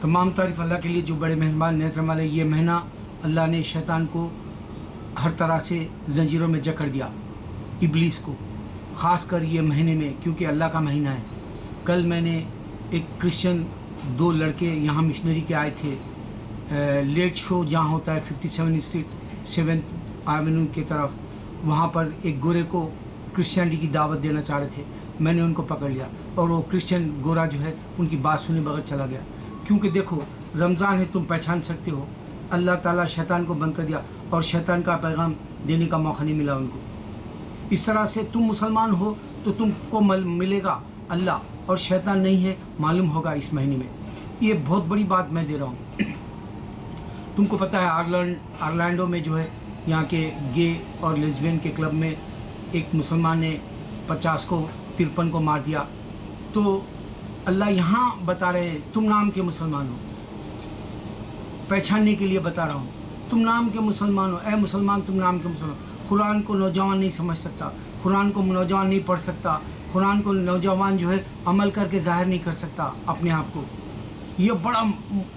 तमाम तारीफ़ अल्लाह के लिए जो बड़े मेहरबान नेत्र वाले। ये महीना अल्लाह ने शैतान को हर तरह से जंजीरों में जकड़ दिया, इब्लीस को, ख़ास कर ये महीने में, क्योंकि अल्लाह का महीना है। कल मैंने एक क्रिश्चियन 2 लड़के यहाँ मिशनरी के आए थे, लेट शो जहाँ होता है 57 स्ट्रीट 7th एवेन्यू की तरफ, वहाँ पर एक गोरे को क्रिश्चियनिटी की दावत देना चाह रहे थे। मैंने उनको पकड़ लिया और वो क्रिश्चियन गोरा जो है उनकी बात सुने बगैर चला गया। क्योंकि देखो रमज़ान है, तुम पहचान सकते हो, अल्लाह ताला शैतान को बंद कर दिया और शैतान का पैगाम देने का मौका नहीं मिला उनको। इस तरह से तुम मुसलमान हो तो तुमको मिलेगा अल्लाह, और शैतान नहीं है मालूम होगा इस महीने में। ये बहुत बड़ी बात मैं दे रहा हूँ। तुमको पता है आर्लैंडो में जो है यहाँ के गे और लेस्बियन के क्लब में एक मुसलमान ने 50 को 53 को मार दिया। तो अल्लाह यहाँ बता रहे हैं तुम नाम के मुसलमान हो, पहचानने के लिए बता रहा हूँ, तुम नाम के मुसलमान हो। ऐ मुसलमान तुम नाम के मुसलमान। कुरान को नौजवान नहीं समझ सकता, कुरान को नौजवान नहीं पढ़ सकता, कुरान को नौजवान जो है अमल करके ज़ाहिर नहीं कर सकता अपने आप को। ये बड़ा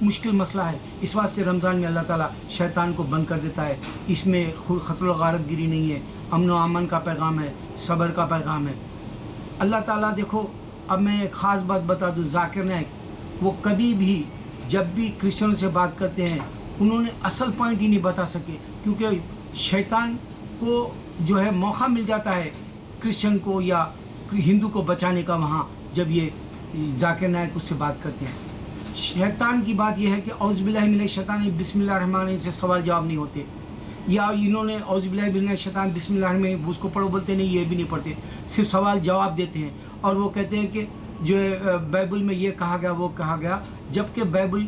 मुश्किल मसला है। इस बात से रमज़ान में अल्लाह ताला शैतान को बंद कर देता है। इसमें ख़तल गारत गिरी नहीं है, अमन व अमन का पैगाम है, सब्र का पैगाम है। अल्लाह ताला देखो, अब मैं एक ख़ास बात बता दूँ, जाकिर नाइक वो कभी भी जब भी क्रिश्चियनों से बात करते हैं उन्होंने असल पॉइंट ही नहीं बता सके, क्योंकि शैतान को जो है मौका मिल जाता है क्रिश्चियन को या हिंदू को बचाने का वहाँ, जब ये जाकिर नाइक उससे बात करते हैं। शैतान की बात यह है कि औज़ुबिल्लाहि मिनश शैतान बिस्मिल्लाहिर्रहमानिर्रहीम से सवाल जवाब नहीं होते, या इन्होंने औज़ुबिल्लाहि मिनश शैतान बिस्मिल्लाहिर्रहमानिर्रहीम उसको पढ़ो बोलते नहीं, ये भी नहीं पढ़ते, सिर्फ सवाल जवाब देते हैं। और वो कहते हैं कि जो है बाइबल में ये कहा गया वो कहा गया, जबकि बाइबल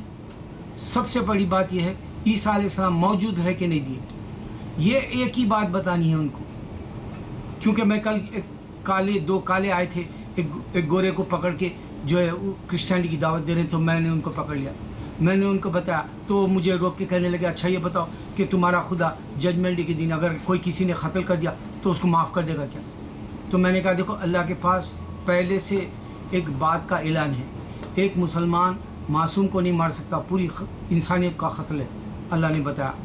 सबसे बड़ी बात यह है ईसा अलैहिस्सलाम मौजूद है कि नहीं दिए, ये एक ही बात बतानी है उनको। क्योंकि मैं कल दो काले आए थे, एक गोरे को पकड़ के जो है क्रिश्चियनिटी की दावत दे रहे हैं, तो मैंने उनको पकड़ लिया, मैंने उनको बताया, तो मुझे रोक के कहने लगे अच्छा ये बताओ कि तुम्हारा खुदा जजमेंट डे के दिन अगर कोई किसी ने कत्ल कर दिया तो उसको माफ़ कर देगा क्या? तो मैंने कहा देखो अल्लाह के पास पहले से एक बात का ऐलान है, एक मुसलमान मासूम को नहीं मार सकता, पूरी इंसानियत का क़त्ल है। अल्लाह ने बताया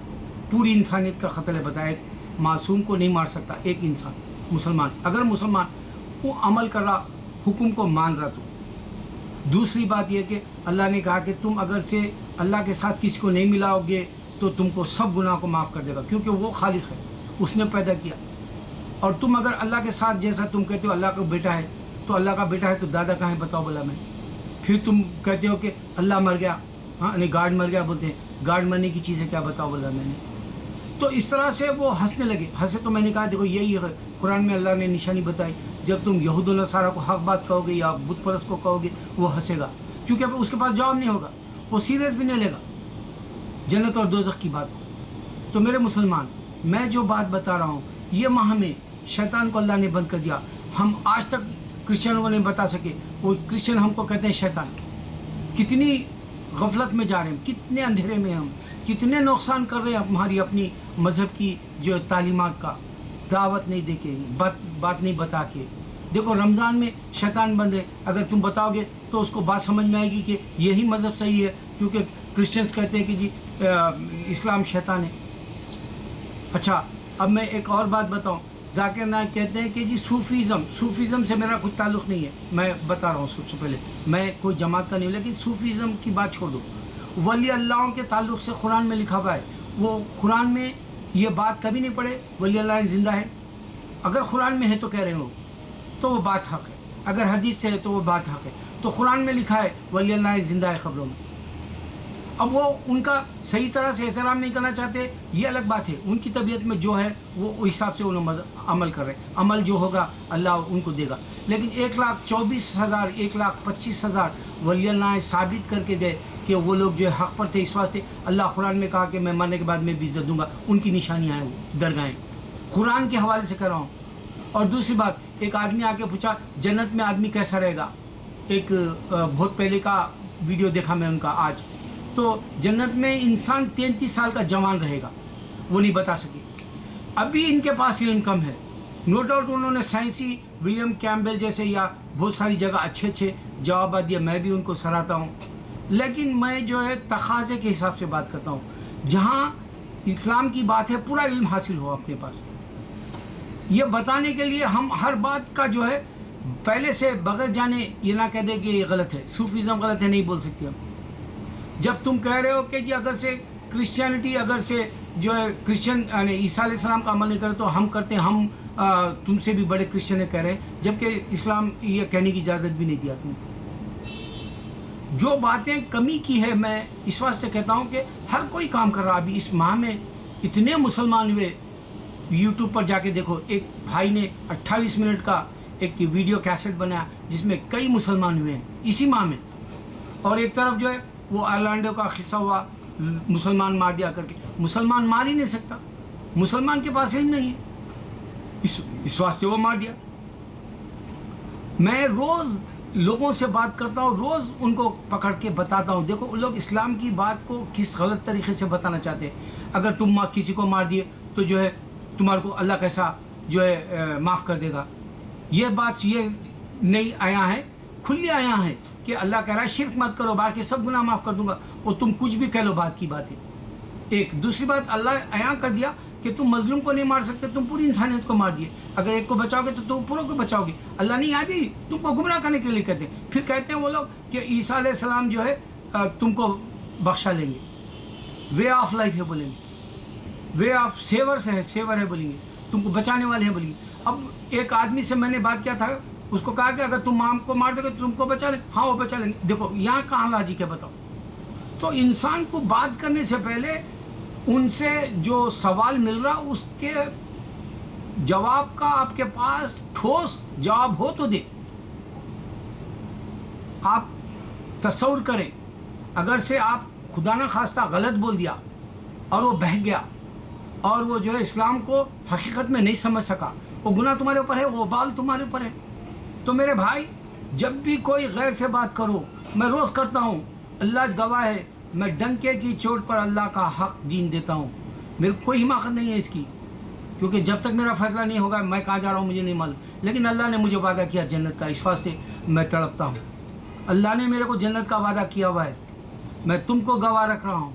पूरी इंसानियत का क़त्ल है, बताया एक मासूम को नहीं मार सकता एक इंसान मुसलमान, अगर मुसलमान वो अमल कर रहा, हुक्म को मान रहा। तो दूसरी बात यह कि अल्लाह ने कहा कि तुम अगर से अल्लाह के साथ किसी को नहीं मिलाओगे तो तुमको सब गुनाह को माफ़ कर देगा, क्योंकि वो खालिक है, उसने पैदा किया। और तुम अगर अल्लाह के साथ, जैसा तुम कहते हो अल्लाह का बेटा है, तो अल्लाह का बेटा है तो दादा कहाँ है बताओ बोला मैं। फिर तुम कहते हो कि अल्लाह मर गया, हाँ नहीं गार्ड मर गया बोलते हैं, गार्ड मरने की चीज़ है क्या बताओ बोला मैंने। तो इस तरह से वो हंसने लगे, हंसे तो मैंने कहा देखो यही है कुरान में अल्लाह ने निशानी बताई, जब तुम यहूद व नसारा को हक बात कहोगे या बुत परस्त को कहोगे वो हंसेगा, क्योंकि अब उसके पास जवाब नहीं होगा, वो सीरियस भी नहीं लेगा जन्नत और दोज़ख की बात। तो मेरे मुसलमान, मैं जो बात बता रहा हूँ ये माह में शैतान को अल्लाह ने बंद कर दिया। हम आज तक क्रिश्चियनों को नहीं बता सके, वो क्रिश्चियन हमको कहते हैं शैतान। कितनी गफलत में जा रहे हैं, कितने अंधेरे में हम, कितने नुकसान कर रहे हैं हमारी अपनी मज़हब की जो तालीमात का, दावत नहीं दे के, बात नहीं बता के। देखो रमज़ान में शैतान बंद है, अगर तुम बताओगे तो उसको बात समझ में आएगी कि यही मज़हब सही है, क्योंकि क्रिश्चियंस कहते हैं कि जी इस्लाम शैतान है। अच्छा अब मैं एक और बात बताऊं, जाकिर नाइक कहते हैं कि जी सूफ़ीज़म से मेरा कुछ ताल्लुक़ नहीं है। मैं बता रहा हूँ सबसे पहले, मैं कोई जमात का नहीं हूँ, लेकिन सूफ़ीज़म की बात छोड़ दो, वली अल्लाहों के ताल्लुक़ से कुरान में लिखा हुआ है। वो कुरान में ये बात कभी नहीं पढ़े वली अल्लाह ज़िंदा है, अगर कुरान में है तो कह रहे हो तो वो बात हक़ है, अगर हदीस से है तो वो बात हक़ है। तो कुरान में लिखा है वली अल्लाह ज़िंदा है ख़बरों में। अब वो उनका सही तरह से एहतराम नहीं करना चाहते, ये अलग बात है, उनकी तबीयत में जो है वो हिसाब से उन्होंने अमल कर रहे हैं, अमल जो होगा अल्लाह उनको देगा। लेकिन 1,24,000 1,25,000 वली अल्लाह साबित करके दे कि वो लोग जो है हक़ पर थे, इस वास्ते अल्लाह कुरान में कहा कि मैं मरने के बाद मैं भी इज़्ज़त दूँगा, उनकी निशानियाँ हैं वो दरगाहें, कुरान के हवाले से कर रहा हूँ। और दूसरी बात, एक आदमी आके पूछा जन्नत में आदमी कैसा रहेगा, एक बहुत पहले का वीडियो देखा मैं उनका आज, तो जन्नत में इंसान 33 साल का जवान रहेगा, वो नहीं बता सके। अभी इनके पास इल्म कम है, नो डाउट उन्होंने साइंसी विलियम कैम्पबेल जैसे या बहुत सारी जगह अच्छे जवाब दिए, मैं भी उनको सराहता हूँ। لیکن میں جو ہے تقاضے کے حساب سے بات کرتا ہوں، جہاں اسلام کی بات ہے پورا علم حاصل ہو اپنے پاس، یہ بتانے کے لیے ہم ہر بات کا جو ہے پہلے سے بغیر جانے یہ نہ کہہ دے کہ یہ غلط ہے، صوفیزم غلط ہے، نہیں بول سکتے ہم۔ جب تم کہہ رہے ہو کہ جی اگر سے کرسچینٹی اگر سے جو ہے کرسچن یعنی عیسیٰ علیہ السلام کا عمل نہیں کرے تو ہم کرتے ہیں، ہم تم سے بھی بڑے کرسچن کہہ رہے ہیں، جبکہ اسلام یہ کہنے کی اجازت بھی نہیں دیا تم کو۔ جو باتیں کمی کی ہے میں اس واسطے کہتا ہوں کہ ہر کوئی کام کر رہا، ابھی اس ماہ میں اتنے مسلمان ہوئے، یوٹیوب پر جا کے دیکھو، ایک بھائی نے 28 منٹ کا ایک ویڈیو کیسٹ بنایا جس میں کئی مسلمان ہوئے ہیں اسی ماہ میں، اور ایک طرف جو ہے وہ آرلینڈو کا قصہ ہوا، مسلمان مار دیا کر کے۔ مسلمان مار ہی نہیں سکتا، مسلمان کے پاس علم نہیں ہے، اس واسطے وہ مار دیا۔ میں روز لوگوں سے بات کرتا ہوں، روز ان کو پکڑ کے بتاتا ہوں، دیکھو لوگ اسلام کی بات کو کس غلط طریقے سے بتانا چاہتے ہیں۔ اگر تم کسی کو مار دیے تو جو ہے تمہارے کو اللہ کیسا جو ہے معاف کر دے گا، یہ بات یہ نہیں آیا ہے، کھلی آیا ہے کہ اللہ کہہ رہا ہے شرک مت کرو، باقی سب گناہ معاف کر دوں گا، اور تم کچھ بھی کہہ لو بات کی بات ہے۔ ایک دوسری بات اللہ عیاں کر دیا کہ تم مظلوم کو نہیں مار سکتے، تم پوری انسانیت کو مار دیے، اگر ایک کو بچاؤ گے تو تم پوروں کو بچاؤ گے۔ اللہ نے یہاں بھی تم کو گمراہ کرنے کے لیے کہتے ہیں۔ پھر کہتے ہیں وہ لوگ کہ عیسیٰ علیہ السلام جو ہے تم کو بخشا لیں گے، وے آف لائف ہے بولیں گے، وے آف سیور ہے بولیں گے، تم کو بچانے والے ہیں بولیں گے۔ اب ایک آدمی سے میں نے بات کیا تھا، اس کو کہا کہ اگر تم مام کو مار دو گے تو تم کو بچا لیں، ہاں وہ بچا لیں گے۔ دیکھو یہاں کہاں لاجک ہے بتاؤ؟ تو انسان کو بات کرنے سے پہلے ان سے جو سوال مل رہا اس کے جواب کا آپ کے پاس ٹھوس جواب ہو تو دے۔ آپ تصور کریں اگر سے آپ خدا نہ خواستہ غلط بول دیا اور وہ بہہ گیا اور وہ جو ہے اسلام کو حقیقت میں نہیں سمجھ سکا، وہ گناہ تمہارے اوپر ہے، وہ بال تمہارے اوپر ہے۔ تو میرے بھائی جب بھی کوئی غیر سے بات کرو، میں روز کرتا ہوں، اللہ گواہ ہے، میں ڈنکے کی چوٹ پر اللہ کا حق دین دیتا ہوں، میرے کوئی حماقت نہیں ہے اس کی، کیونکہ جب تک میرا فیصلہ نہیں ہوگا میں کہاں جا رہا ہوں مجھے نہیں معلوم، لیکن اللہ نے مجھے وعدہ کیا جنت کا، اس واسطے میں تڑپتا ہوں۔ اللہ نے میرے کو جنت کا وعدہ کیا ہوا ہے، میں تم کو گواہ رکھ رہا ہوں،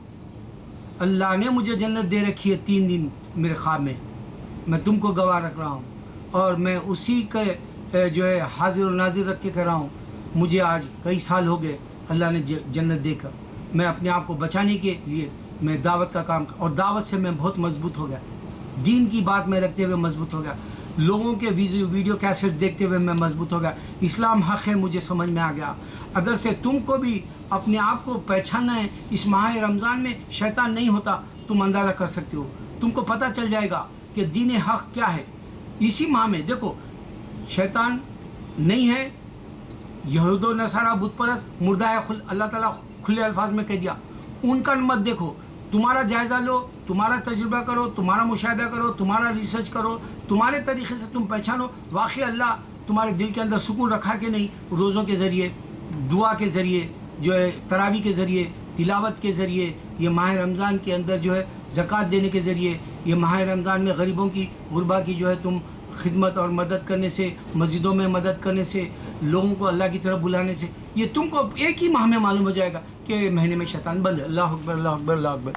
اللہ نے مجھے جنت دے رکھی ہے 3 دن میرے خواب میں تم کو گواہ رکھ رہا ہوں، اور میں اسی کے جو ہے حاضر و ناظر رکھ کے کہہ رہا ہوں، مجھے آج کئی سال ہو گئے اللہ نے جنت دے کر، میں اپنے آپ کو بچانے کے لیے میں دعوت کا کام، اور دعوت سے میں بہت مضبوط ہو گیا، دین کی بات میں رکھتے ہوئے مضبوط ہو گیا، لوگوں کے ویڈیو کیسٹ دیکھتے ہوئے میں مضبوط ہو گیا، اسلام حق ہے مجھے سمجھ میں آ گیا۔ اگر سے تم کو بھی اپنے آپ کو پہچاننا ہے اس ماہ رمضان میں، شیطان نہیں ہوتا، تم اندازہ کر سکتے ہو، تم کو پتہ چل جائے گا کہ دین حق کیا ہے۔ اسی ماہ میں دیکھو شیطان نہیں ہے، یہود و نصارہ بت پرست مردہ ہے، اللہ تعالیٰ کھلے الفاظ میں کہہ دیا، ان کا مت دیکھو، تمہارا جائزہ لو، تمہارا تجربہ کرو، تمہارا مشاہدہ کرو، تمہارا ریسرچ کرو، تمہارے طریقے سے تم پہچانو واقعی اللہ تمہارے دل کے اندر سکون رکھا کہ نہیں، روزوں کے ذریعے، دعا کے ذریعے، جو ہے تراویح کے ذریعے، تلاوت کے ذریعے، یہ ماہ رمضان کے اندر جو ہے زکوٰۃ دینے کے ذریعے، یہ ماہ رمضان میں غریبوں کی غربا کی جو ہے تم خدمت اور مدد کرنے سے، مسجدوں میں مدد کرنے سے، لوگوں کو اللہ کی طرف بلانے سے، یہ تم کو ایک ہی ماہ میں معلوم ہو جائے گا کہ مہینے میں شیطان بند ہے۔ اللہ اکبر، اللہ اکبر، اللہ اکبر۔